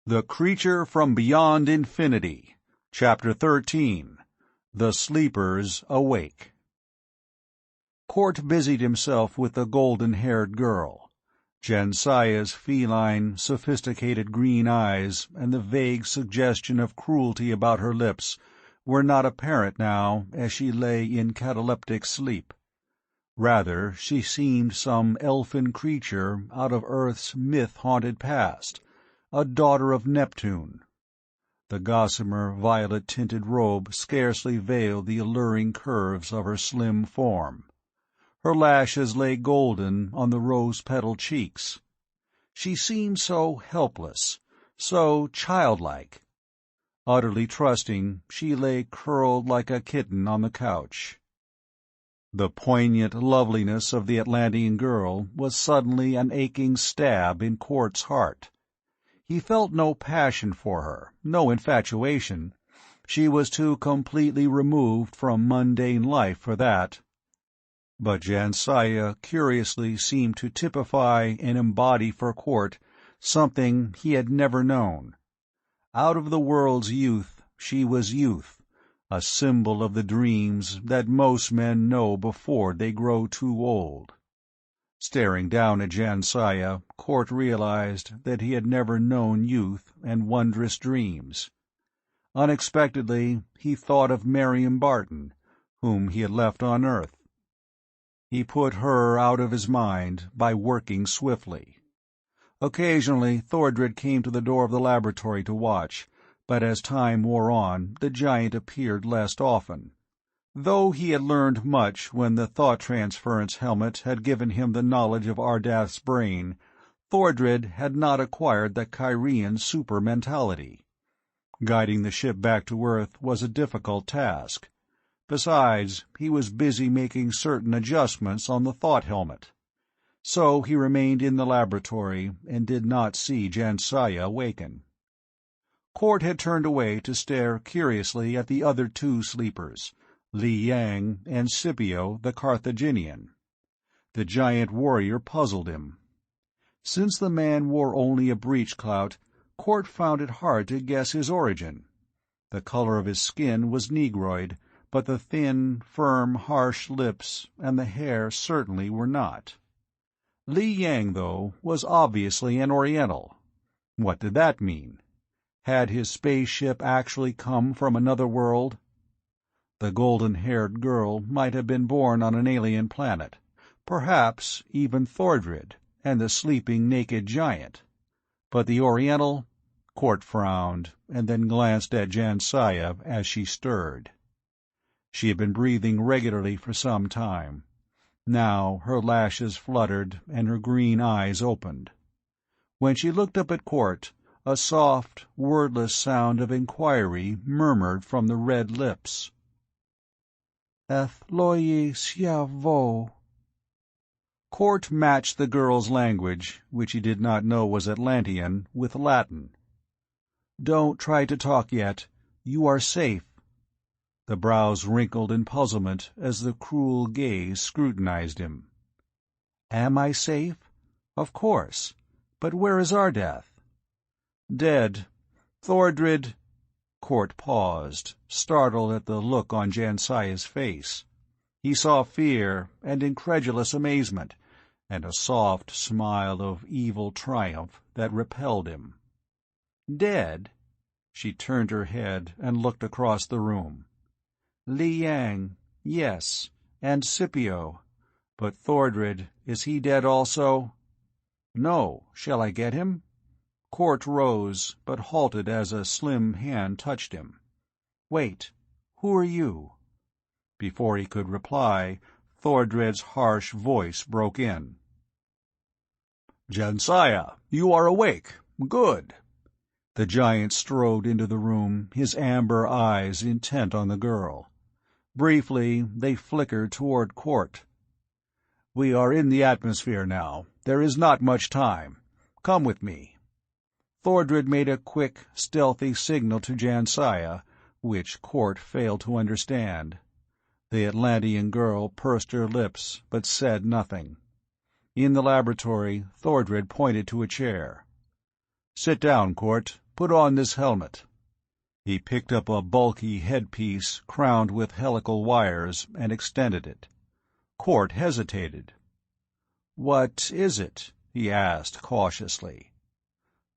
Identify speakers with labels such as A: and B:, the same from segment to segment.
A: The Creature from Beyond Infinity, Chapter 13, The Sleepers Awake. Court busied himself with the golden-haired girl. Jansaya's feline, sophisticated green eyes and the vague suggestion of cruelty about her lips were not apparent now as she lay in cataleptic sleep. Rather, she seemed some elfin creature out of Earth's myth-haunted past, a daughter of Neptune. The gossamer violet-tinted robe scarcely veiled the alluring curves of her slim form. Her lashes lay golden on the rose-petal cheeks. She seemed so helpless, so childlike. Utterly trusting, she lay curled like a kitten on the couch. The poignant loveliness of the Atlantean girl was suddenly an aching stab in Court's heart. He felt no passion for her, no infatuation. She was too completely removed from mundane life for that. But Jansaya curiously seemed to typify and embody for Court something he had never known. Out of the world's youth, she was youth, a symbol of the dreams that most men know before they grow too old. Staring down at Jansaya, Court realized that he had never known youth and wondrous dreams. Unexpectedly, he thought of Miriam Barton, whom he had left on Earth. He put her out of his mind by working swiftly. Occasionally, Thordred came to the door of the laboratory to watch, but as time wore on, the giant appeared less often. Though he had learned much when the thought-transference helmet had given him the knowledge of Ardath's brain, Thordred had not acquired the Kyrian super-mentality. Guiding the ship back to Earth was a difficult task. Besides, he was busy making certain adjustments on the thought helmet. So he remained in the laboratory and did not see Jansaya awaken. Court had turned away to stare curiously at the other two sleepers, Li Yang and Scipio the Carthaginian. The giant warrior puzzled him. Since the man wore only a breechclout, Court found it hard to guess his origin. The color of his skin was negroid, but the thin, firm, harsh lips and the hair certainly were not. Li Yang, though, was obviously an Oriental. What did that mean? Had his spaceship actually come from another world? The golden-haired girl might have been born on an alien planet, perhaps even Thordred and the sleeping naked giant. But the Oriental? Court frowned, and then glanced at Jansaya as she stirred. She had been breathing regularly for some time. Now her lashes fluttered and her green eyes opened. When she looked up at Court, a soft, wordless sound of inquiry murmured from the red lips. "Athloye siavo." Court matched the girl's language, which he did not know was Atlantean, with Latin. "Don't try to talk yet. You are safe." The brows wrinkled in puzzlement as the cruel gaze scrutinized him. "Am I safe? Of course. But where is Ardath?" "Dead. Thordred—" Court paused, startled at the look on Jansaya's face. He saw fear and incredulous amazement, and a soft smile of evil triumph that repelled him. "Dead?" She turned her head and looked across the room. "Li Yang, yes, and Scipio. But Thordred, is he dead also?" "No. Shall I get him?" Court rose, but halted as a slim hand touched him. "Wait. Who are you?" Before he could reply, Thordred's harsh voice broke in. "Jansaya, you are awake. Good." The giant strode into the room, his amber eyes intent on the girl. Briefly, they flickered toward Court. "We are in the atmosphere now. There is not much time. Come with me." Thordred made a quick, stealthy signal to Jansaya, which Court failed to understand. The Atlantean girl pursed her lips, but said nothing. In the laboratory, Thordred pointed to a chair. "Sit down, Court. Put on this helmet." He picked up a bulky headpiece crowned with helical wires and extended it. Cort hesitated. "What is it?" he asked cautiously.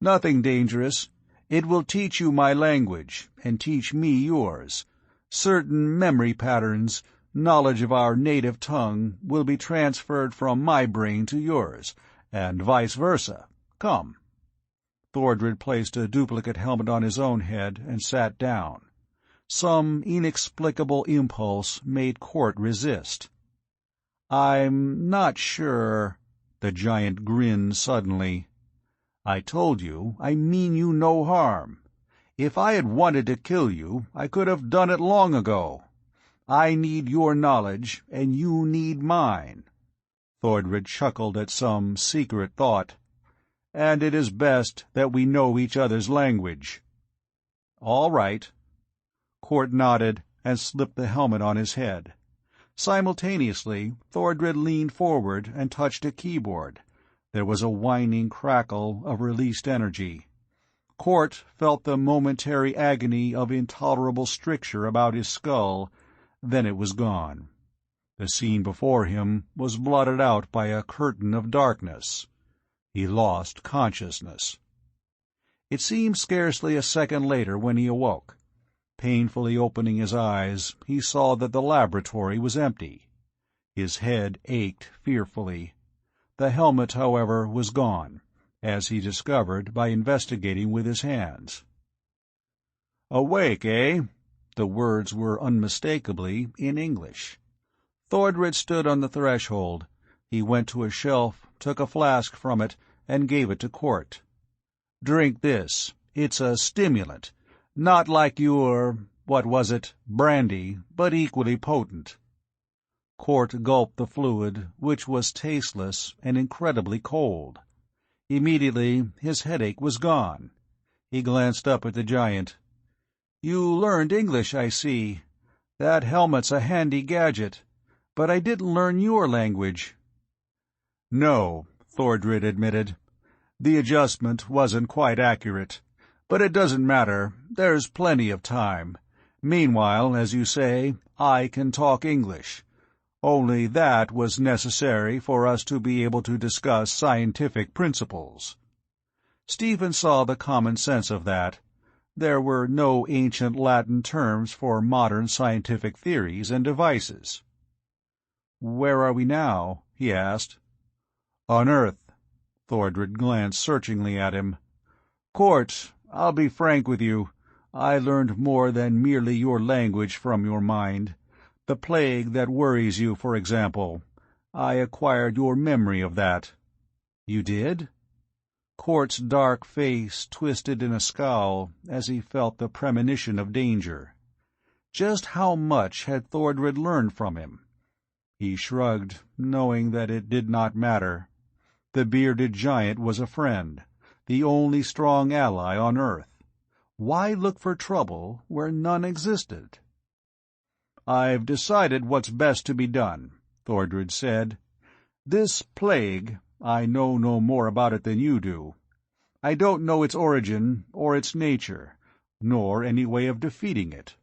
A: "Nothing dangerous. It will teach you my language, and teach me yours. Certain memory patterns, knowledge of our native tongue, will be transferred from my brain to yours, and vice versa. Come." Thordred placed a duplicate helmet on his own head and sat down. Some inexplicable impulse made Cort resist. "I'm not sure—" The giant grinned suddenly. "I told you I mean you no harm. If I had wanted to kill you, I could have done it long ago. I need your knowledge, and you need mine." Thordred chuckled at some secret thought. "And it is best that we know each other's language." "All right." Cort nodded and slipped the helmet on his head. Simultaneously, Thordred leaned forward and touched a keyboard. There was a whining crackle of released energy. Cort felt the momentary agony of intolerable stricture about his skull, then it was gone. The scene before him was blotted out by a curtain of darkness. He lost consciousness. It seemed scarcely a second later when he awoke. Painfully opening his eyes, he saw that the laboratory was empty. His head ached fearfully. The helmet, however, was gone, as he discovered by investigating with his hands. "Awake, eh?" The words were unmistakably in English. Thordred stood on the threshold. He went to a shelf, took a flask from it, and gave it to Cort. "Drink this. It's a stimulant. Not like what was it, brandy, but equally potent." Cort gulped the fluid, which was tasteless and incredibly cold. Immediately his headache was gone. He glanced up at the giant. "You learned English, I see. That helmet's a handy gadget. But I didn't learn your language." "No," Thordred admitted. "The adjustment wasn't quite accurate. But it doesn't matter. There's plenty of time. Meanwhile, as you say, I can talk English. Only that was necessary for us to be able to discuss scientific principles." Stephen saw the common sense of that. There were no ancient Latin terms for modern scientific theories and devices. "Where are we now?" he asked. "On Earth." Thordred glanced searchingly at him. "Cort, I'll be frank with you. I learned more than merely your language from your mind. The plague that worries you, for example. I acquired your memory of that." "You did?" Cort's dark face twisted in a scowl as he felt the premonition of danger. Just how much had Thordred learned from him? He shrugged, knowing that it did not matter. The bearded giant was a friend, the only strong ally on Earth. Why look for trouble where none existed? "I've decided what's best to be done," Thordred said. "This plague, I know no more about it than you do. I don't know its origin or its nature, nor any way of defeating it."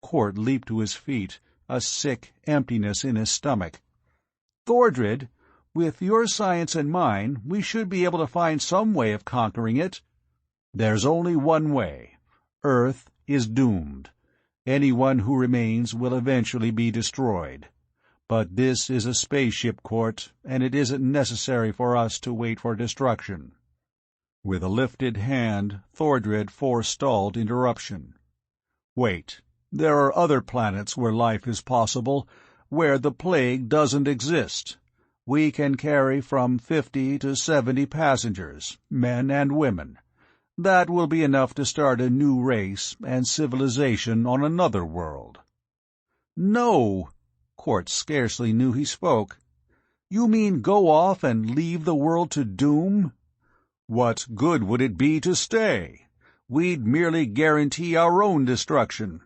A: Cort leaped to his feet, a sick emptiness in his stomach. "Thordred, with your science and mine, we should be able to find some way of conquering it." "There's only one way. Earth is doomed. Anyone who remains will eventually be destroyed. But this is a spaceship, Cort, and it isn't necessary for us to wait for destruction." With a lifted hand, Thordred forestalled interruption. "Wait. There are other planets where life is possible, where the plague doesn't exist. We can carry from 50 to 70 passengers, men and women. That will be enough to start a new race and civilization on another world." "No!" Cort scarcely knew he spoke. "You mean go off and leave the world to doom?" "What good would it be to stay? We'd merely guarantee our own destruction.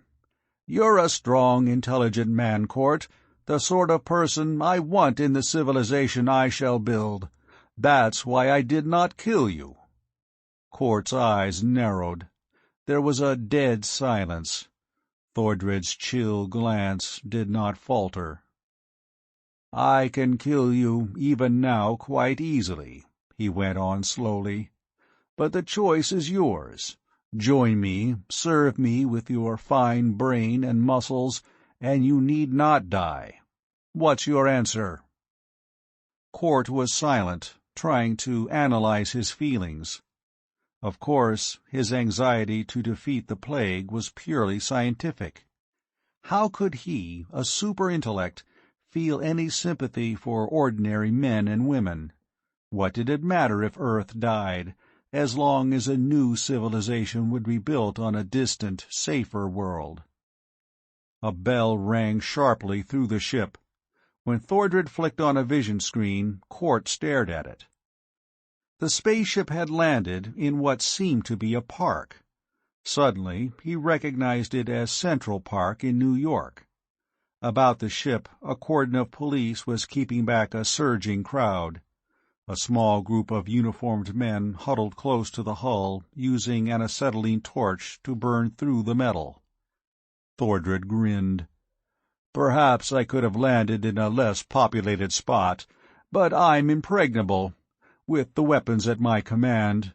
A: You're a strong, intelligent man, Cort, the sort of person I want in the civilization I shall build. That's why I did not kill you." Cort's eyes narrowed. There was a dead silence. Thordred's chill glance did not falter. "I can kill you even now quite easily," he went on slowly. "But the choice is yours. Join me, serve me with your fine brain and muscles, and you need not die. What's your answer?" Cort was silent, trying to analyze his feelings. Of course, his anxiety to defeat the plague was purely scientific. How could he, a super-intellect, feel any sympathy for ordinary men and women? What did it matter if Earth died, as long as a new civilization would be built on a distant, safer world? A bell rang sharply through the ship. When Thordred flicked on a vision screen, Cort stared at it. The spaceship had landed in what seemed to be a park. Suddenly, he recognized it as Central Park in New York. About the ship, a cordon of police was keeping back a surging crowd. A small group of uniformed men huddled close to the hull, using an acetylene torch to burn through the metal. Thordred grinned. "Perhaps I could have landed in a less populated spot, but I'm impregnable. With the weapons at my command,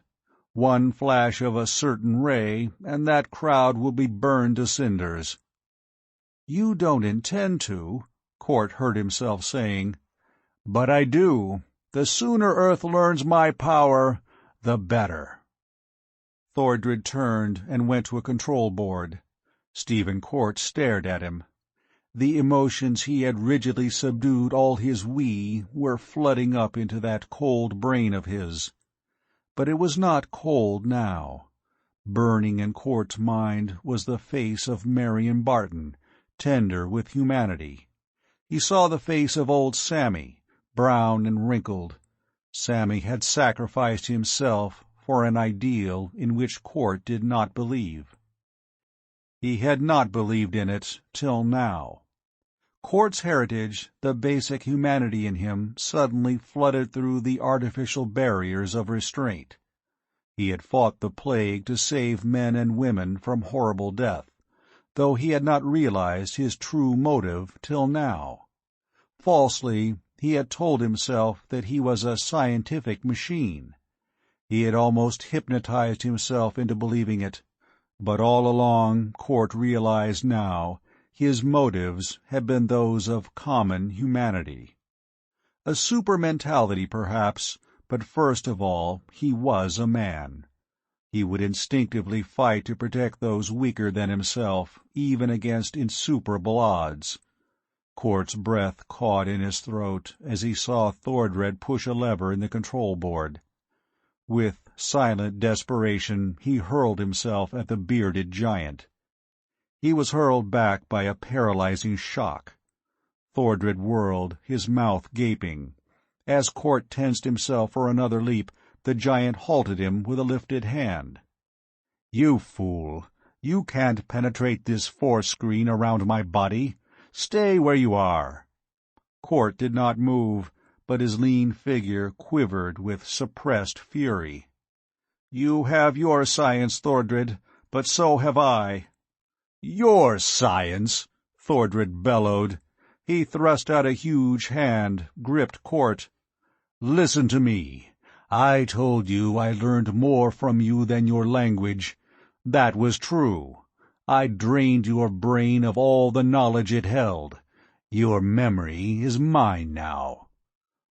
A: one flash of a certain ray, and that crowd will be burned to cinders." "You don't intend to," Cort heard himself saying. "But I do. The sooner Earth learns my power, the better." Thordred turned and went to a control board. Stephen Cort stared at him. The emotions he had rigidly subdued all his were flooding up into that cold brain of his. But it was not cold now. Burning in Cort's mind was the face of Marion Barton, tender with humanity. He saw the face of old Sammy, brown and wrinkled. Sammy had sacrificed himself for an ideal in which Cort did not believe. He had not believed in it till now. Cort's heritage, the basic humanity in him, suddenly flooded through the artificial barriers of restraint. He had fought the plague to save men and women from horrible death, though he had not realized his true motive till now. Falsely, he had told himself that he was a scientific machine. He had almost hypnotized himself into believing it, but all along, Cort realized now, his motives had been those of common humanity. A super-mentality, perhaps, but first of all he was a man. He would instinctively fight to protect those weaker than himself, even against insuperable odds. Cort's breath caught in his throat as he saw Thordred push a lever in the control board. With silent desperation he hurled himself at the bearded giant. He was hurled back by a paralyzing shock. Thordred whirled, his mouth gaping. As Cort tensed himself for another leap, the giant halted him with a lifted hand. "You fool! You can't penetrate this force screen around my body. Stay where you are." Cort did not move, but his lean figure quivered with suppressed fury. "You have your science, Thordred, but so have I." "Your science!" Thordred bellowed. He thrust out a huge hand, gripped Cort. "Listen to me. I told you I learned more from you than your language. That was true. I drained your brain of all the knowledge it held. Your memory is mine now."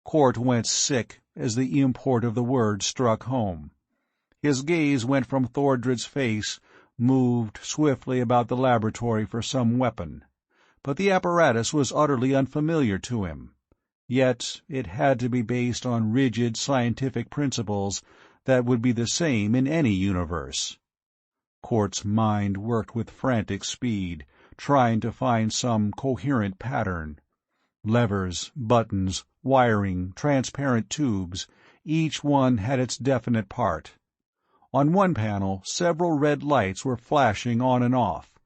A: Cort went sick as the import of the word struck home. His gaze went from Thordred's face, moved swiftly about the laboratory for some weapon. But the apparatus was utterly unfamiliar to him. Yet it had to be based on rigid scientific principles that would be the same in any universe. Cort's mind worked with frantic speed, trying to find some coherent pattern. Levers, buttons, wiring, transparent tubes, each one had its definite part. On one panel, several red lights were flashing on and off.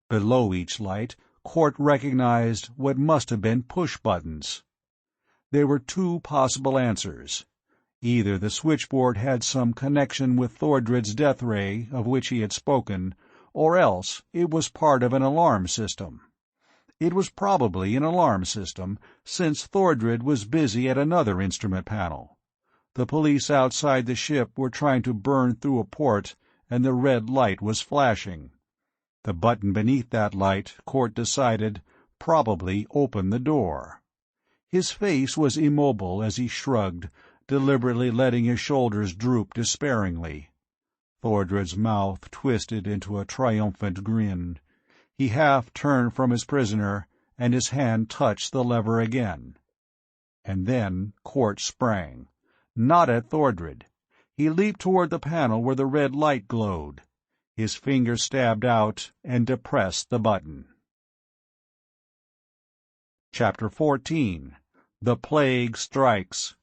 A: Below each light, Cort recognized what must have been push-buttons. There were two possible answers. Either the switchboard had some connection with Thordred's death ray of which he had spoken, or else it was part of an alarm system. It was probably an alarm system, since Thordred was busy at another instrument panel. The police outside the ship were trying to burn through a port, and the red light was flashing. The button beneath that light, Cort decided, probably opened the door. His face was immobile as he shrugged, deliberately letting his shoulders droop despairingly. Thordred's mouth twisted into a triumphant grin. He half turned from his prisoner, and his hand touched the lever again. And then Cort sprang. Not at Thordred. He leaped toward the panel where the red light glowed. His finger stabbed out and depressed the button. Chapter 14. The Plague Strikes.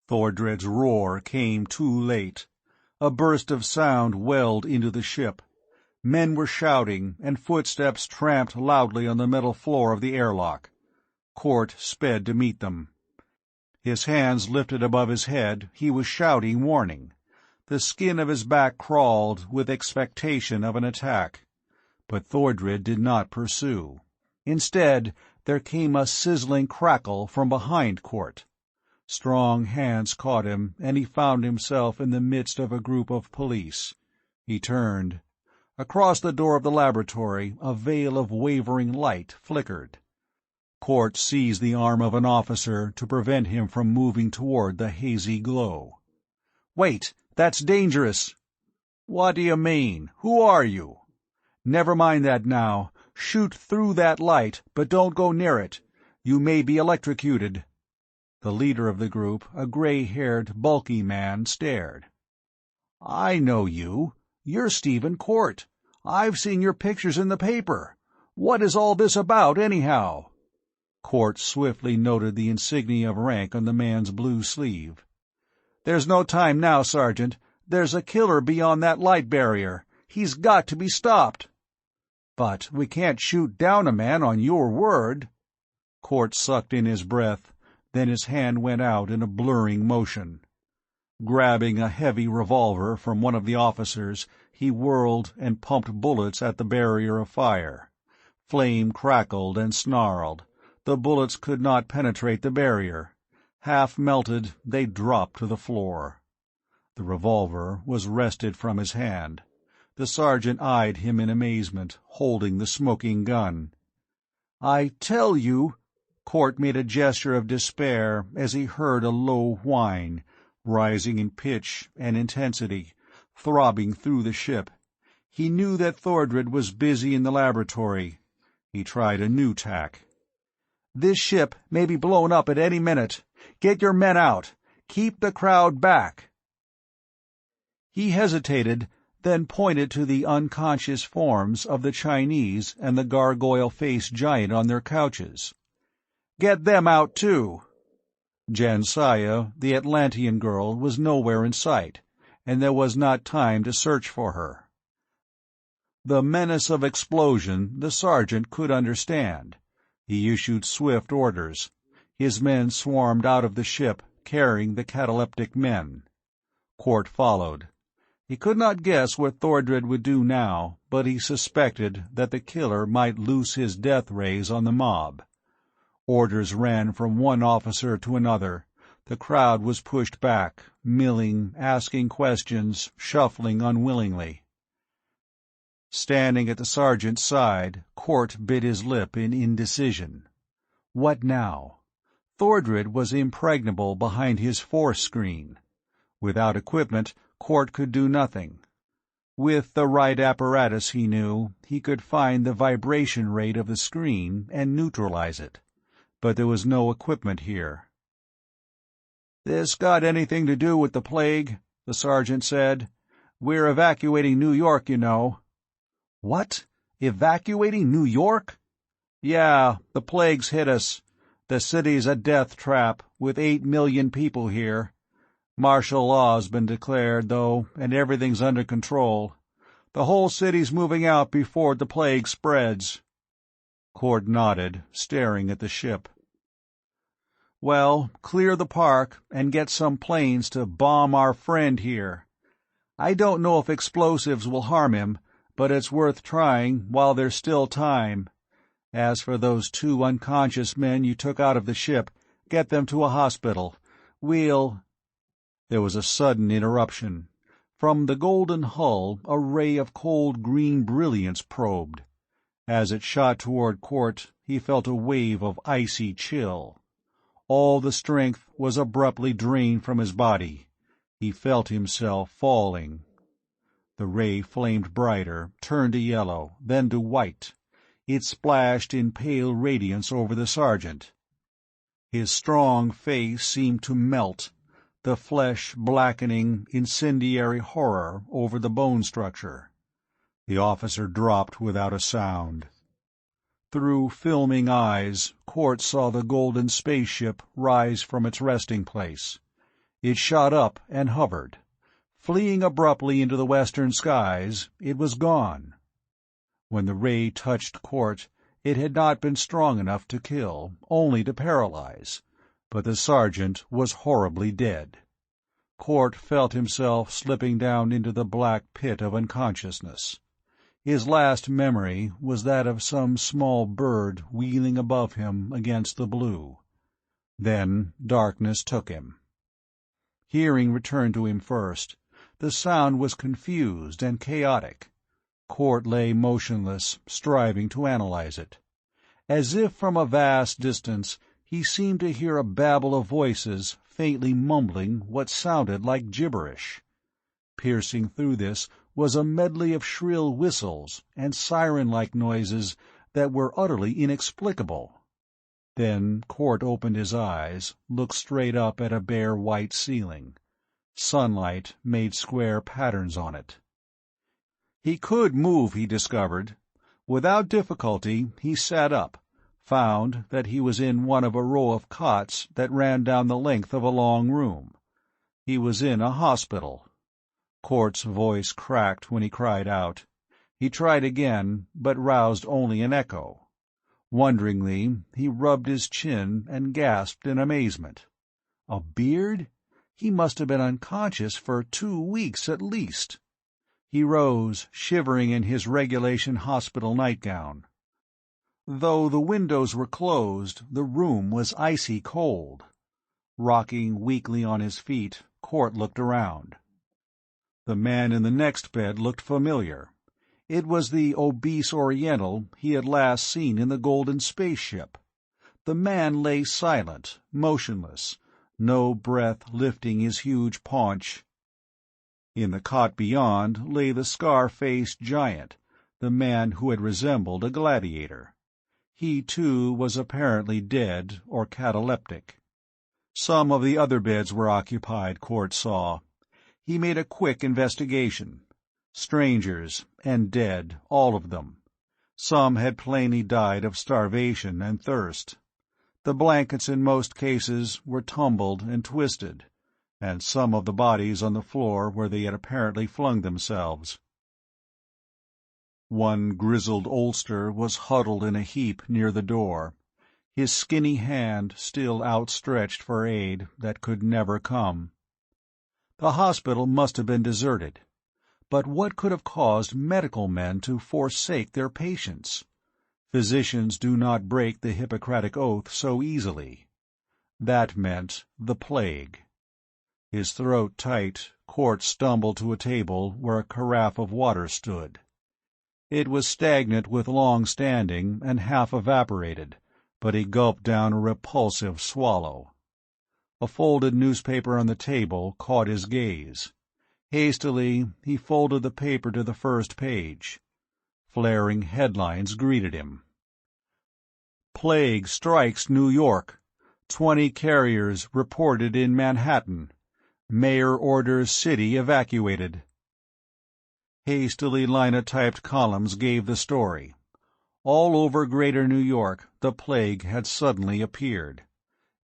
A: Thordred's roar came too late. A burst of sound welled into the ship. Men were shouting, and footsteps tramped loudly on the metal floor of the airlock. Cort sped to meet them. His hands lifted above his head, he was shouting warning. The skin of his back crawled with expectation of an attack. But Thordred did not pursue. Instead, there came a sizzling crackle from behind Cort. Strong hands caught him, and he found himself in the midst of a group of police. He turned. Across the door of the laboratory, a veil of wavering light flickered. Cort seized the arm of an officer to prevent him from moving toward the hazy glow. "Wait! That's dangerous!" "What do you mean? Who are you?" "Never mind that now. Shoot through that light, but don't go near it. You may be electrocuted." The leader of the group, a gray-haired, bulky man, stared. "I know you. You're Stephen Cort. I've seen your pictures in the paper. What is all this about, anyhow?" Cort swiftly noted the insignia of rank on the man's blue sleeve. "There's no time now, Sergeant. There's a killer beyond that light barrier. He's got to be stopped." "But we can't shoot down a man on your word." Cort sucked in his breath, then his hand went out in a blurring motion. Grabbing a heavy revolver from one of the officers, he whirled and pumped bullets at the barrier of fire. Flame crackled and snarled. The bullets could not penetrate the barrier. Half melted, they dropped to the floor. The revolver was wrested from his hand. The sergeant eyed him in amazement, holding the smoking gun. "I tell you—" Cort made a gesture of despair as he heard a low whine, rising in pitch and intensity, throbbing through the ship. He knew that Thordred was busy in the laboratory. He tried a new tack. "This ship may be blown up at any minute. Get your men out. Keep the crowd back." He hesitated, then pointed to the unconscious forms of the Chinese and the gargoyle-faced giant on their couches. "Get them out, too." Jansaya, the Atlantean girl, was nowhere in sight, and there was not time to search for her. The Menace of Explosion the sergeant could understand. He issued swift orders. His men swarmed out of the ship, carrying the cataleptic men. Cort followed. He could not guess what Thordred would do now, but he suspected that the killer might loose his death rays on the mob. Orders ran from one officer to another. The crowd was pushed back, milling, asking questions, shuffling unwillingly. Standing at the sergeant's side, Cort bit his lip in indecision. What now? Thordred was impregnable behind his force screen. Without equipment, Cort could do nothing. With the right apparatus, he knew, he could find the vibration rate of the screen and neutralize it. But there was no equipment here. "This got anything to do with the plague?" the sergeant said. "We're evacuating New York, you know." "What? Evacuating New York?" "Yeah, the plague's hit us. The city's a death trap, with 8 million people here. Martial law's been declared, though, and everything's under control. The whole city's moving out before the plague spreads." Cort nodded, staring at the ship. Well, clear the park and get some planes to bomb our friend here. I don't know if explosives will harm him, but it's worth trying while there's still time. As for those 2 unconscious men you took out of the ship, get them to a hospital. We'll—" There was a sudden interruption. From the golden hull a ray of cold green brilliance probed. As it shot toward Court, he felt a wave of icy chill. All the strength was abruptly drained from his body. He felt himself falling. The ray flamed brighter, turned to yellow, then to white. It splashed in pale radiance over the sergeant. His strong face seemed to melt, the flesh blackening incendiary horror over the bone structure. The officer dropped without a sound. Through filming eyes, Court saw the golden spaceship rise from its resting place. It shot up and hovered. Fleeing abruptly into the western skies, it was gone. When the ray touched Court, it had not been strong enough to kill, only to paralyze, but the sergeant was horribly dead. Court felt himself slipping down into the black pit of unconsciousness. His last memory was that of some small bird wheeling above him against the blue. Then darkness took him. Hearing returned to him first. The sound was confused and chaotic. Court lay motionless, striving to analyze it. As if from a vast distance, he seemed to hear a babble of voices faintly mumbling what sounded like gibberish. Piercing through this was a medley of shrill whistles and siren-like noises that were utterly inexplicable. Then Court opened his eyes, looked straight up at a bare white ceiling. Sunlight made square patterns on it. He could move, he discovered. Without difficulty he sat up, found that he was in one of a row of cots that ran down the length of a long room. He was in a hospital. Court's voice cracked when he cried out. He tried again, but roused only an echo. Wonderingly, he rubbed his chin and gasped in amazement. A beard? He must have been unconscious for 2 weeks at least. He rose, shivering in his regulation hospital nightgown. Though the windows were closed, the room was icy cold. Rocking weakly on his feet, Court looked around. The man in the next bed looked familiar. It was the obese Oriental he had last seen in the golden spaceship. The man lay silent, motionless, no breath lifting his huge paunch. In the cot beyond lay the scar-faced giant, the man who had resembled a gladiator. He, too, was apparently dead or cataleptic. Some of the other beds were occupied, Court saw. He made a quick investigation. Strangers, and dead, all of them. Some had plainly died of starvation and thirst. The blankets in most cases were tumbled and twisted, and some of the bodies on the floor where they had apparently flung themselves. One grizzled oldster was huddled in a heap near the door, his skinny hand still outstretched for aid that could never come. The hospital must have been deserted. But what could have caused medical men to forsake their patients? Physicians do not break the Hippocratic Oath so easily. That meant the plague. His throat tight, Court stumbled to a table where a carafe of water stood. It was stagnant with long standing and half evaporated, but he gulped down a repulsive swallow. A folded newspaper on the table caught his gaze. Hastily, he folded the paper to the first page. Flaring headlines greeted him. Plague strikes New York. 20 carriers reported in Manhattan. Mayor orders city evacuated. Hastily linotyped columns gave the story. All over Greater New York, the plague had suddenly appeared.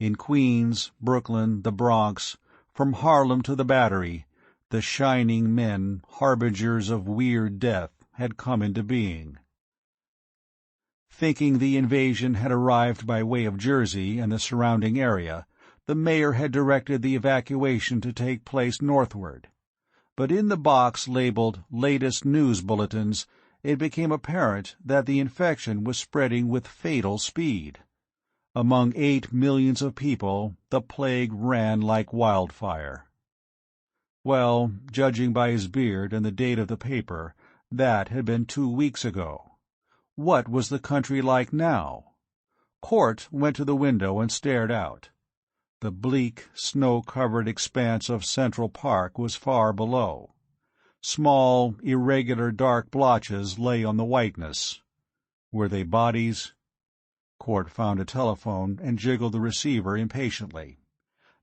A: In Queens, Brooklyn, the Bronx, from Harlem to the Battery, the shining men, harbingers of weird death, had come into being. Thinking the invasion had arrived by way of Jersey and the surrounding area, the mayor had directed the evacuation to take place northward. But in the box labeled Latest News Bulletins, it became apparent that the infection was spreading with fatal speed. Among 8 millions of people, the plague ran like wildfire. Well, judging by his beard and the date of the paper, that had been 2 weeks ago. What was the country like now? Court went to the window and stared out. The bleak, snow-covered expanse of Central Park was far below. Small, irregular dark blotches lay on the whiteness. Were they bodies? Court found a telephone and jiggled the receiver impatiently.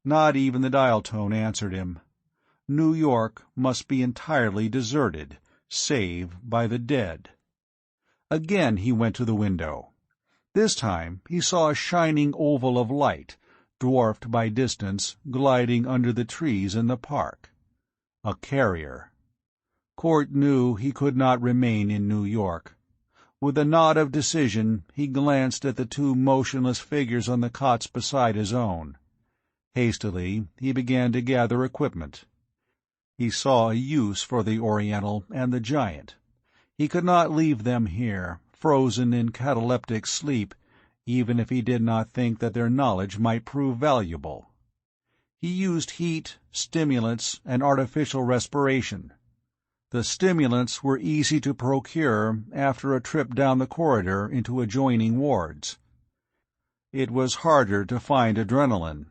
A: Not even the dial tone answered him. New York must be entirely deserted, save by the dead. Again he went to the window. This time he saw a shining oval of light, dwarfed by distance, gliding under the trees in the park. A carrier. Court knew he could not remain in New York. With a nod of decision, he glanced at the 2 motionless figures on the cots beside his own. Hastily, he began to gather equipment. He saw a use for the Oriental and the Giant. He could not leave them here, frozen in cataleptic sleep, even if he did not think that their knowledge might prove valuable. He used heat, stimulants, and artificial respiration. The stimulants were easy to procure after a trip down the corridor into adjoining wards. It was harder to find adrenaline.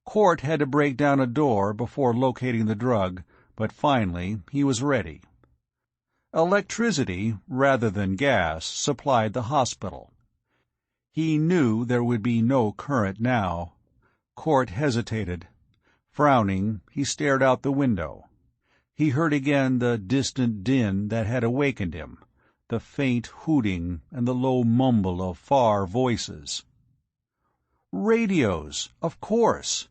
A: Court had to break down a door before locating the drug, but finally he was ready. Electricity, rather than gas, supplied the hospital. He knew there would be no current now. Court hesitated. Frowning, he stared out the window. He heard again the distant din that had awakened him, the faint hooting and the low mumble of far voices. Radios, of course.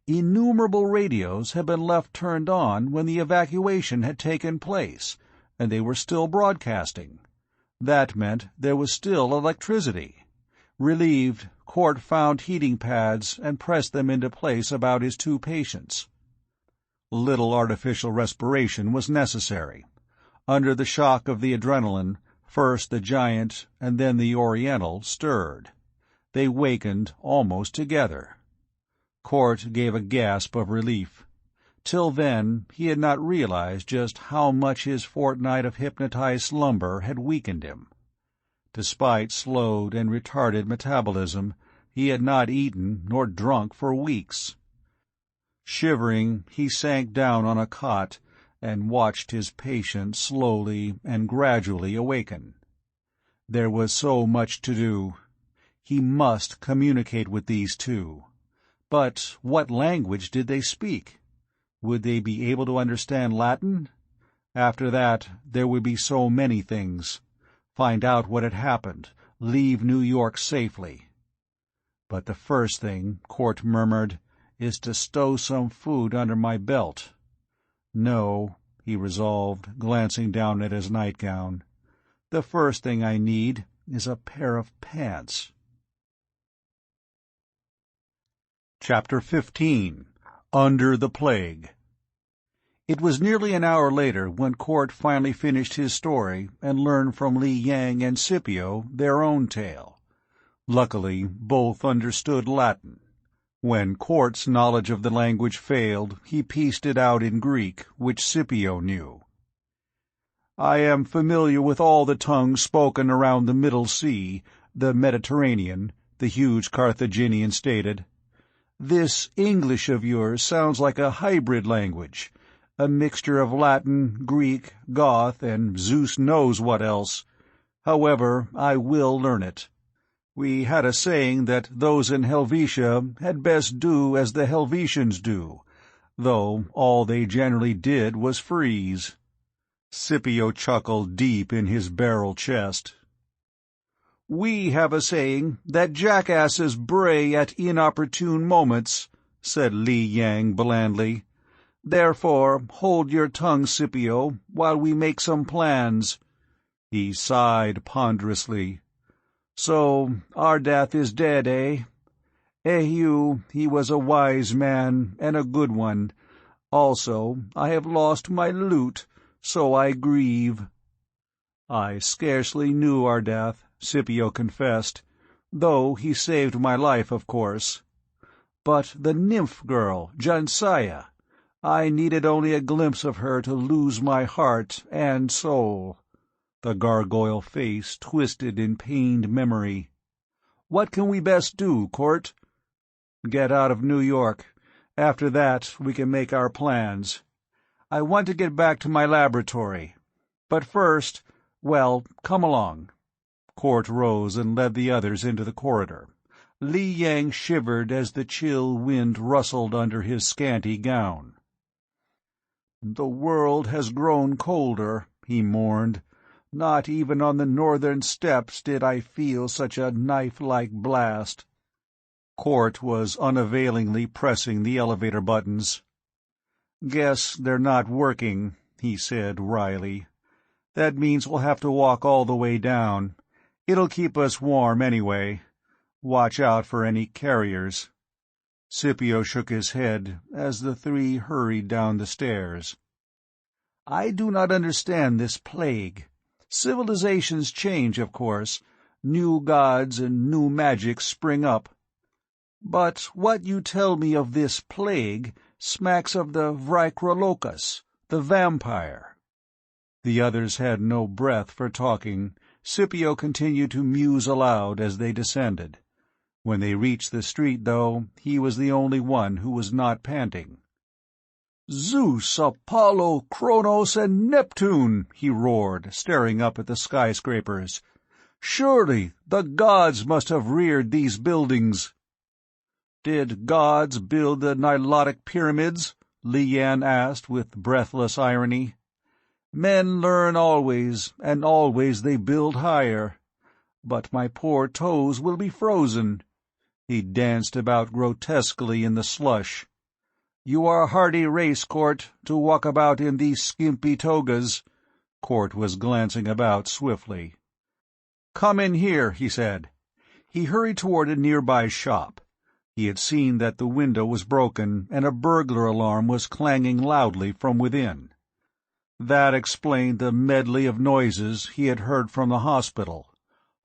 A: Innumerable radios had been left turned on when the evacuation had taken place, and they were still broadcasting. That meant there was still electricity. Relieved, Court found heating pads and pressed them into place about his 2 patients. Little artificial respiration was necessary. Under the shock of the adrenaline, first the Giant and then the Oriental stirred. They wakened almost together. Court gave a gasp of relief. Till then, he had not realized just how much his fortnight of hypnotized slumber had weakened him. Despite slowed and retarded metabolism, he had not eaten nor drunk for weeks. Shivering, he sank down on a cot and watched his patient slowly and gradually awaken. There was so much to do. He must communicate with these 2. But what language did they speak? Would they be able to understand Latin? After that, there would be so many things. Find out what had happened, leave New York safely. But the first thing, Court murmured, is to stow some food under my belt. No, he resolved, glancing down at his nightgown. The first thing I need is a pair of pants. Chapter 15. Under the Plague. It was nearly an hour later when Court finally finished his story and learned from Li Yang and Scipio their own tale. Luckily, both understood Latin. When Court's knowledge of the language failed, he pieced it out in Greek, which Scipio knew. "I am familiar with all the tongues spoken around the Middle Sea, the Mediterranean," the huge Carthaginian stated. "This English of yours sounds like a hybrid language, a mixture of Latin, Greek, Goth, and Zeus knows what else. However, I will learn it. We had a saying that those in Helvetia had best do as the Helvetians do, though all they generally did was freeze." Scipio chuckled deep in his barrel chest. "We have a saying that jackasses bray at inopportune moments," said Li Yang blandly. "Therefore, hold your tongue, Scipio, while we make some plans." He sighed ponderously. So, Ardath is dead, eh? Eheu, he was a wise man, and a good one. Also, I have lost my lute, so I grieve." "I scarcely knew Ardath," Scipio confessed, "though he saved my life, of course. But the nymph girl, Jansiah, I needed only a glimpse of her to lose my heart and soul." The gargoyle face twisted in pained memory. "What can we best do, Court?" "Get out of New York. After that, we can make our plans. I want to get back to my laboratory. But first, well, come along." Court rose and led the others into the corridor. Li Yang shivered as the chill wind rustled under his scanty gown. "The world has grown colder," he mourned. "Not even on the northern steppes did I feel such a knife-like blast." Court was unavailingly pressing the elevator buttons. "Guess they're not working," he said wryly. "That means we'll have to walk all the way down. It'll keep us warm anyway. Watch out for any carriers." Scipio shook his head as the three hurried down the stairs. "I do not understand this plague. Civilizations change, of course. New gods and new magics spring up. But what you tell me of this plague smacks of the Vrykrolos, the vampire." The others had no breath for talking. Scipio continued to muse aloud as they descended. When they reached the street, though, he was the only one who was not panting. "Zeus, Apollo, Kronos, and Neptune!" he roared, staring up at the skyscrapers. "Surely the gods must have reared these buildings." "Did gods build the Nilotic pyramids?" Li Yan asked with breathless irony. "Men learn always, and always they build higher. But my poor toes will be frozen." He danced about grotesquely in the slush. "You are a hardy race, Court, to walk about in these skimpy togas." Court was glancing about swiftly. "Come in here," he said. He hurried toward a nearby shop. He had seen that the window was broken, and a burglar alarm was clanging loudly from within. That explained the medley of noises he had heard from the hospital.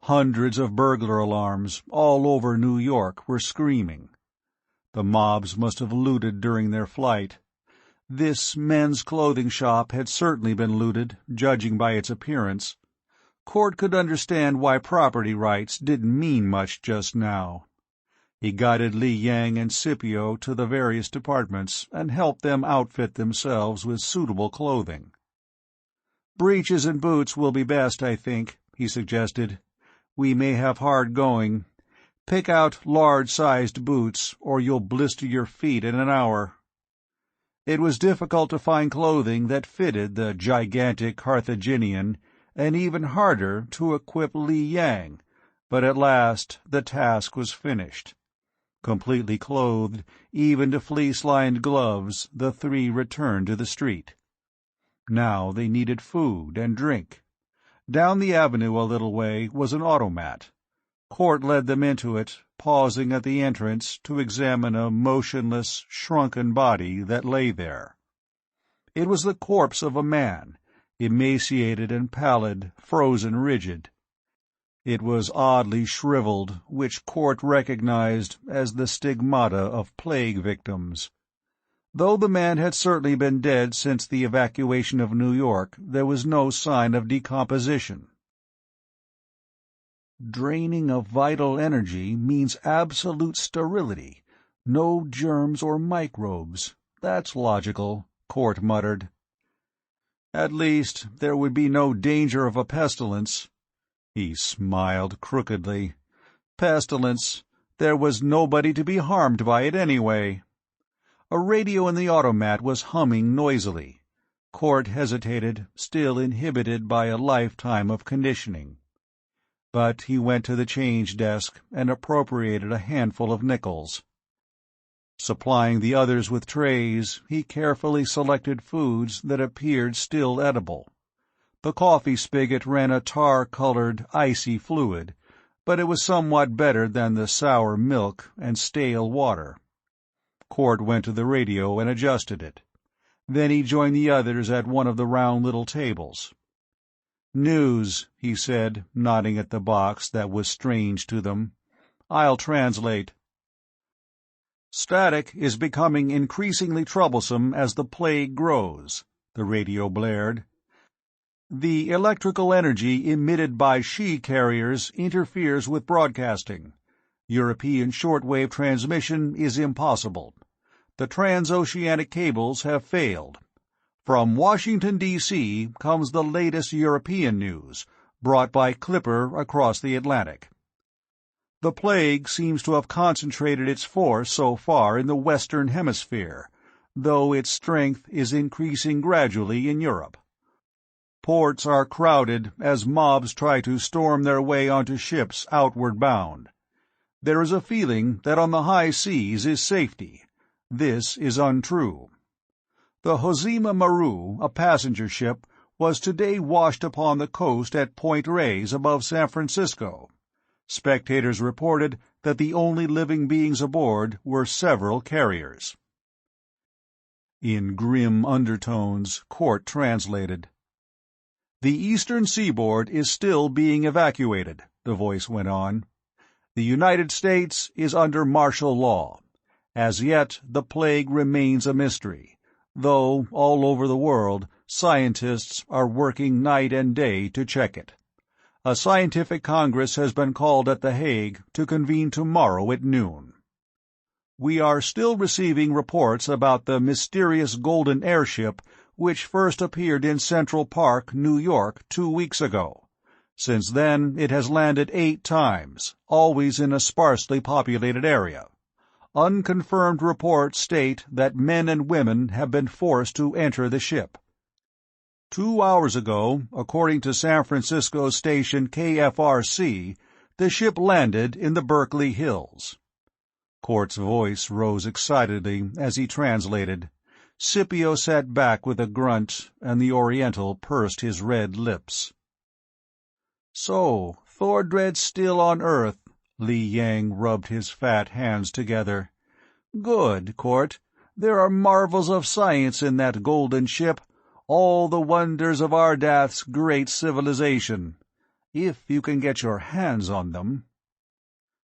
A: Hundreds of burglar alarms, all over New York, were screaming. The mobs must have looted during their flight. This men's clothing shop had certainly been looted, judging by its appearance. Court could understand why property rights didn't mean much just now. He guided Li Yang and Scipio to the various departments and helped them outfit themselves with suitable clothing. "Breeches and boots will be best, I think," he suggested. "We may have hard going. Pick out large-sized boots, or you'll blister your feet in an hour." It was difficult to find clothing that fitted the gigantic Carthaginian, and even harder to equip Li Yang, but at last the task was finished. Completely clothed, even to fleece-lined gloves, the three returned to the street. Now they needed food and drink. Down the avenue a little way was an automat. Court led them into it, pausing at the entrance to examine a motionless, shrunken body that lay there. It was the corpse of a man, emaciated and pallid, frozen rigid. It was oddly shriveled, which Court recognized as the stigmata of plague victims. Though the man had certainly been dead since the evacuation of New York, there was no sign of decomposition. "Draining of vital energy means absolute sterility. No germs or microbes. That's logical," Court muttered. "At least there would be no danger of a pestilence." He smiled crookedly. "Pestilence. There was nobody to be harmed by it anyway." A radio in the automat was humming noisily. Court hesitated, still inhibited by a lifetime of conditioning. But he went to the change desk and appropriated a handful of nickels. Supplying the others with trays, he carefully selected foods that appeared still edible. The coffee spigot ran a tar-colored, icy fluid, but it was somewhat better than the sour milk and stale water. Cort went to the radio and adjusted it. Then he joined the others at one of the round little tables. "News," he said, nodding at the box that was strange to them. "I'll translate." "Static is becoming increasingly troublesome as the plague grows," the radio blared. "The electrical energy emitted by she-carriers interferes with broadcasting. European shortwave transmission is impossible. The transoceanic cables have failed. From Washington, D.C. comes the latest European news, brought by Clipper across the Atlantic. The plague seems to have concentrated its force so far in the Western Hemisphere, though its strength is increasing gradually in Europe. Ports are crowded as mobs try to storm their way onto ships outward bound. There is a feeling that on the high seas is safety. This is untrue. The Hozima Maru, a passenger ship, was today washed upon the coast at Point Reyes above San Francisco. Spectators reported that the only living beings aboard were several carriers. In grim undertones, Cort translated. "The eastern seaboard is still being evacuated," the voice went on. "The United States is under martial law. As yet, the plague remains a mystery, though all over the world scientists are working night and day to check it. A scientific congress has been called at The Hague to convene tomorrow at noon. We are still receiving reports about the mysterious golden airship which first appeared in Central Park, New York, 2 weeks ago. Since then it has landed 8 times, always in a sparsely populated area. Unconfirmed reports state that men and women have been forced to enter the ship. 2 hours ago, according to San Francisco station KFRC, the ship landed in the Berkeley Hills." Cort's voice rose excitedly as he translated. Scipio sat back with a grunt, and the Oriental pursed his red lips. "So, Thordred's still on Earth." Li Yang rubbed his fat hands together. "Good, Cort. There are marvels of science in that golden ship, all the wonders of Ardath's great civilization. If you can get your hands on them."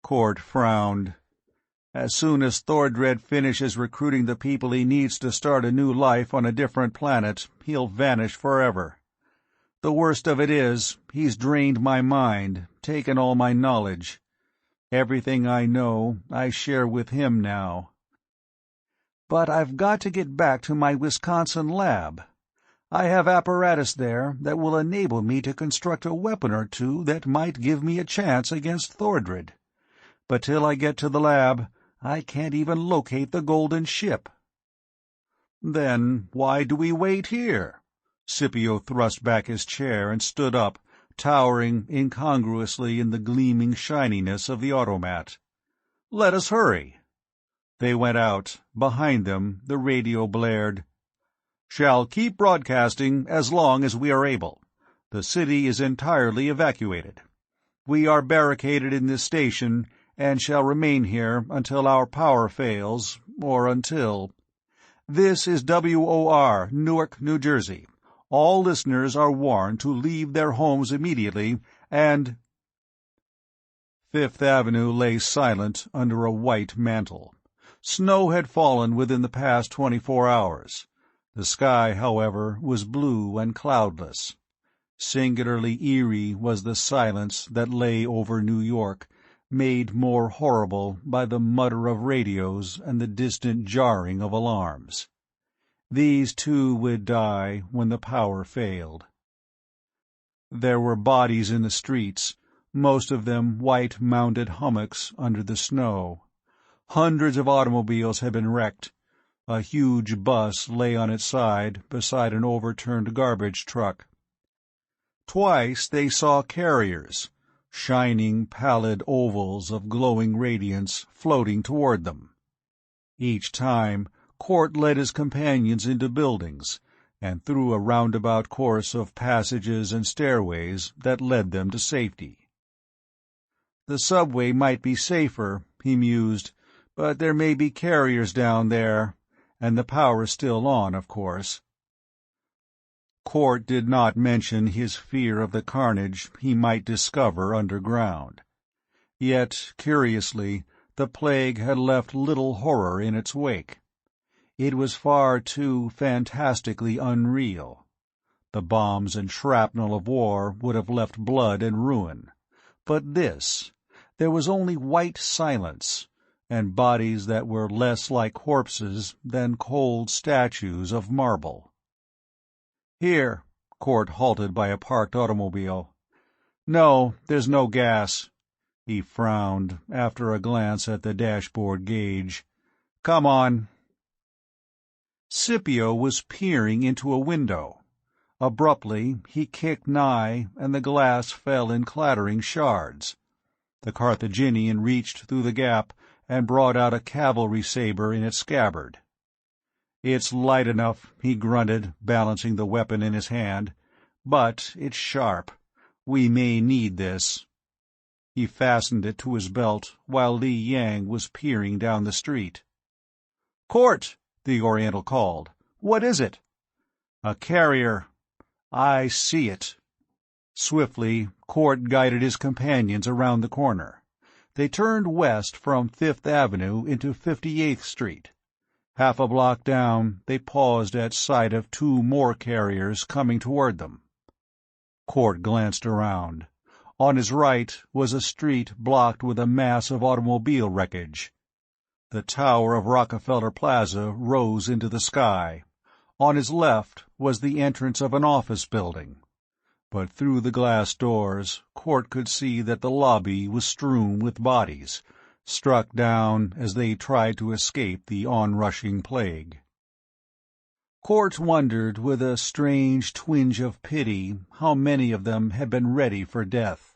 A: Cort frowned. "As soon as Thordred finishes recruiting the people he needs to start a new life on a different planet, he'll vanish forever. The worst of it is, he's drained my mind, taken all my knowledge. Everything I know, I share with him now. But I've got to get back to my Wisconsin lab. I have apparatus there that will enable me to construct a weapon or two that might give me a chance against Thordred. But till I get to the lab, I can't even locate the golden ship." "Then why do we wait here?" Scipio thrust back his chair and stood up, towering incongruously in the gleaming shininess of the automat. "Let us hurry." They went out. Behind them, the radio blared. "Shall keep broadcasting as long as we are able. The city is entirely evacuated. We are barricaded in this station, and shall remain here until our power fails, or until— This is WOR, Newark, New Jersey. All listeners are warned to leave their homes immediately, and—" Fifth Avenue lay silent under a white mantle. Snow had fallen within the past 24 hours. The sky, however, was blue and cloudless. Singularly eerie was the silence that lay over New York, made more horrible by the mutter of radios and the distant jarring of alarms. These too would die when the power failed. There were bodies in the streets, most of them white mounded hummocks under the snow. Hundreds of automobiles had been wrecked. A huge bus lay on its side beside an overturned garbage truck. Twice they saw carriers, shining pallid ovals of glowing radiance, floating toward them. Each time, Cort led his companions into buildings, and through a roundabout course of passages and stairways that led them to safety. The subway might be safer, he mused, but there may be carriers down there, and the power's still on, of course. Court did not mention his fear of the carnage he might discover underground. Yet, curiously, the plague had left little horror in its wake. It was far too fantastically unreal. The bombs and shrapnel of war would have left blood and ruin. But there was only white silence, and bodies that were less like corpses than cold statues of marble. "Here." Court halted by a parked automobile. "No, there's no gas." He frowned, after a glance at the dashboard gauge. "Come on." Scipio was peering into a window. Abruptly, he kicked nigh, and the glass fell in clattering shards. The Carthaginian reached through the gap and brought out a cavalry saber in its scabbard. "It's light enough," he grunted, balancing the weapon in his hand. "But it's sharp. We may need this." He fastened it to his belt while Li Yang was peering down the street. "Court!" the Oriental called. "What is it?" "A carrier." "I see it." Swiftly, Court guided his companions around the corner. They turned west from Fifth Avenue into 58th Street. Half a block down, they paused at sight of two more carriers coming toward them. Court glanced around. On his right was a street blocked with a mass of automobile wreckage. The tower of Rockefeller Plaza rose into the sky. On his left was the entrance of an office building. But through the glass doors, Court could see that the lobby was strewn with bodies, struck down as they tried to escape the onrushing plague. Court wondered with a strange twinge of pity how many of them had been ready for death.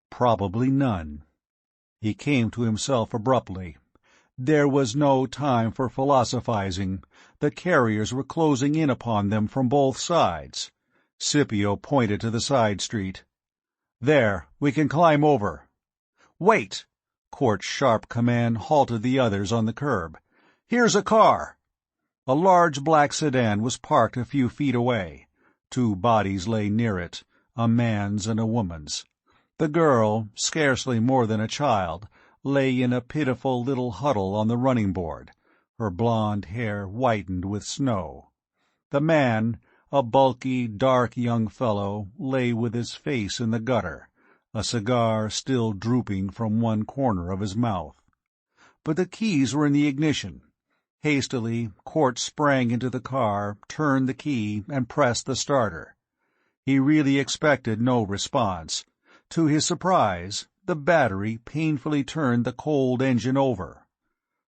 A: Probably none. He came to himself abruptly. There was no time for philosophizing. The carriers were closing in upon them from both sides. Scipio pointed to the side street. "There, we can climb over." "Wait!" Court's sharp command halted the others on the curb. "Here's a car." A large black sedan was parked a few feet away. Two bodies lay near it, a man's and a woman's. The girl, scarcely more than a child, lay in a pitiful little huddle on the running board, her blonde hair whitened with snow. The man, a bulky, dark young fellow, lay with his face in the gutter, a cigar still drooping from one corner of his mouth. But the keys were in the ignition. Hastily, Court sprang into the car, turned the key, and pressed the starter. He really expected no response. To his surprise, the battery painfully turned the cold engine over.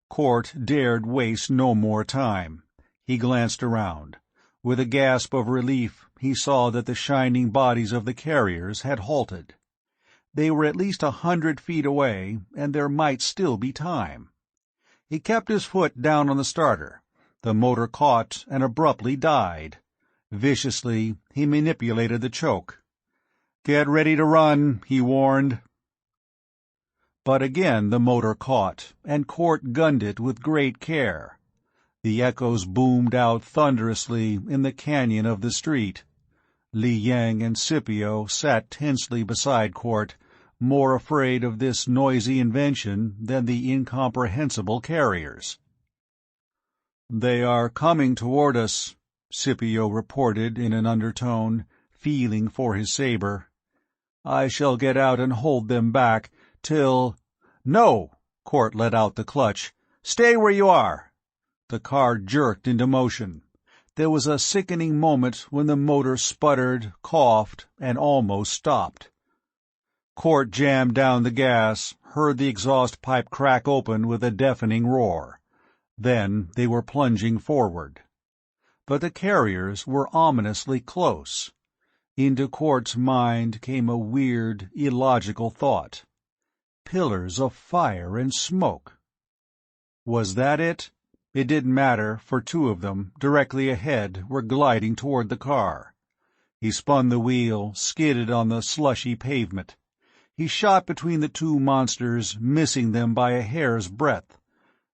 A: Court dared waste no more time. He glanced around. With a gasp of relief, he saw that the shining bodies of the carriers had halted. They were at least 100 feet away, and there might still be time. He kept his foot down on the starter. The motor caught and abruptly died. Viciously, he manipulated the choke. "Get ready to run," he warned. But again the motor caught, and Court gunned it with great care. The echoes boomed out thunderously in the canyon of the street. Li Yang and Scipio sat tensely beside Court, more afraid of this noisy invention than the incomprehensible carriers. "They are coming toward us," Scipio reported in an undertone, feeling for his saber. "I shall get out and hold them back till—" "No!" Court let out the clutch. "Stay where you are!" The car jerked into motion. There was a sickening moment when the motor sputtered, coughed, and almost stopped. Court jammed down the gas, heard the exhaust pipe crack open with a deafening roar. Then they were plunging forward. But the carriers were ominously close. Into Court's mind came a weird, illogical thought. Pillars of fire and smoke. Was that it? It didn't matter, for two of them, directly ahead, were gliding toward the car. He spun the wheel, skidded on the slushy pavement. He shot between the two monsters, missing them by a hair's breadth.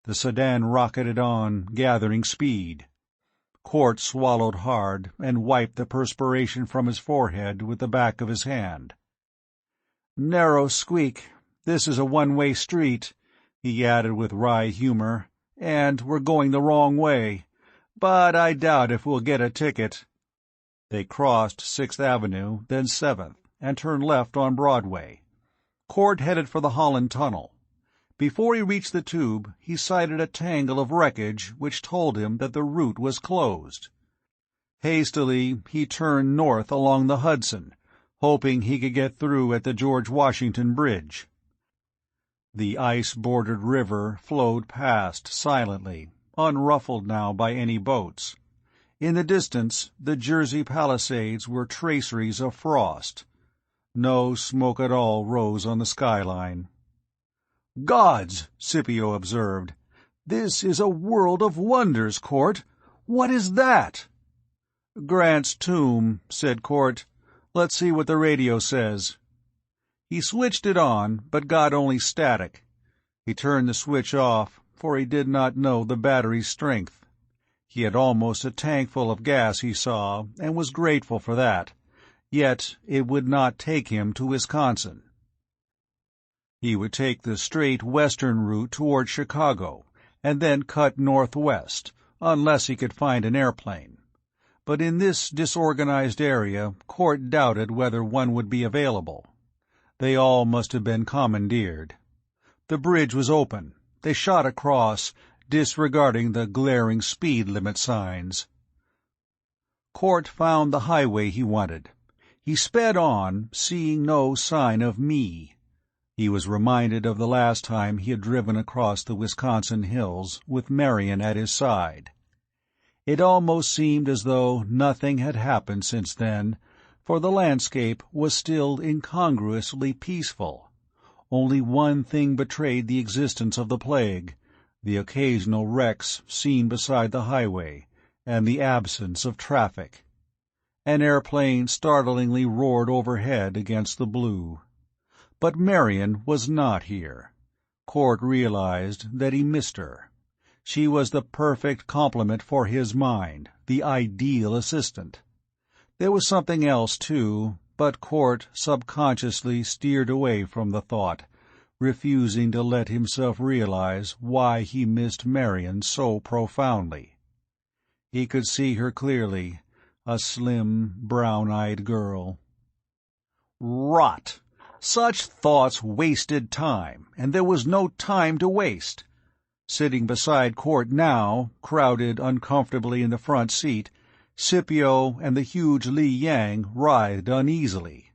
A: The sedan rocketed on, gathering speed. Cort swallowed hard and wiped the perspiration from his forehead with the back of his hand. "Narrow squeak. This is a one-way street," he added with wry humor, "and we're going the wrong way. But I doubt if we'll get a ticket." They crossed 6th Avenue, then 7th, and turned left on Broadway. Cort headed for the Holland Tunnel. Before he reached the tube, he sighted a tangle of wreckage which told him that the route was closed. Hastily, he turned north along the Hudson, hoping he could get through at the George Washington Bridge. The ice-bordered river flowed past silently, unruffled now by any boats. In the distance, the Jersey Palisades were traceries of frost. No smoke at all rose on the skyline. "Gods!" Scipio observed. "This is a world of wonders, Cort. What is that?" "Grant's tomb," said Cort. "Let's see what the radio says." He switched it on, but got only static. He turned the switch off, for he did not know the battery's strength. He had almost a tank full of gas, he saw, and was grateful for that. Yet it would not take him to Wisconsin. He would take the straight western route toward Chicago, and then cut northwest, unless he could find an airplane. But in this disorganized area, Cort doubted whether one would be available. They all must have been commandeered. The bridge was open. They shot across, disregarding the glaring speed limit signs. Cort found the highway he wanted. He sped on, seeing no sign of me. He was reminded of the last time he had driven across the Wisconsin hills, with Marion at his side. It almost seemed as though nothing had happened since then, for the landscape was still incongruously peaceful. Only one thing betrayed the existence of the plague: the occasional wrecks seen beside the highway, and the absence of traffic. An airplane startlingly roared overhead against the blue. But Marion was not here. Cort realized that he missed her. She was the perfect complement for his mind, the ideal assistant. There was something else, too, but Cort subconsciously steered away from the thought, refusing to let himself realize why he missed Marion so profoundly. He could see her clearly, a slim, brown-eyed girl. Rot! Such thoughts wasted time, and there was no time to waste. Sitting beside Cort now, crowded uncomfortably in the front seat, Scipio and the huge Li Yang writhed uneasily.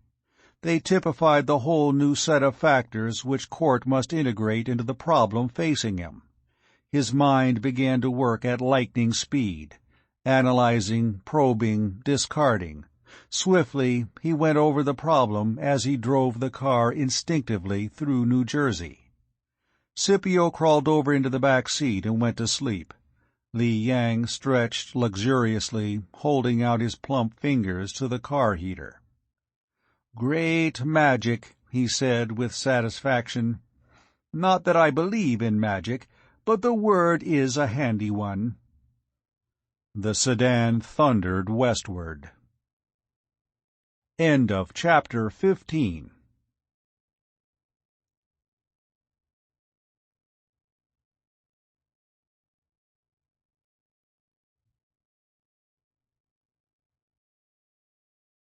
A: They typified the whole new set of factors which Cort must integrate into the problem facing him. His mind began to work at lightning speed, analyzing, probing, discarding. Swiftly he went over the problem as he drove the car instinctively through New Jersey. Scipio crawled over into the back seat and went to sleep. Li Yang stretched luxuriously, holding out his plump fingers to the car heater. "Great magic," he said with satisfaction. "Not that I believe in magic, but the word is a handy one." The sedan thundered westward. End of Chapter 15.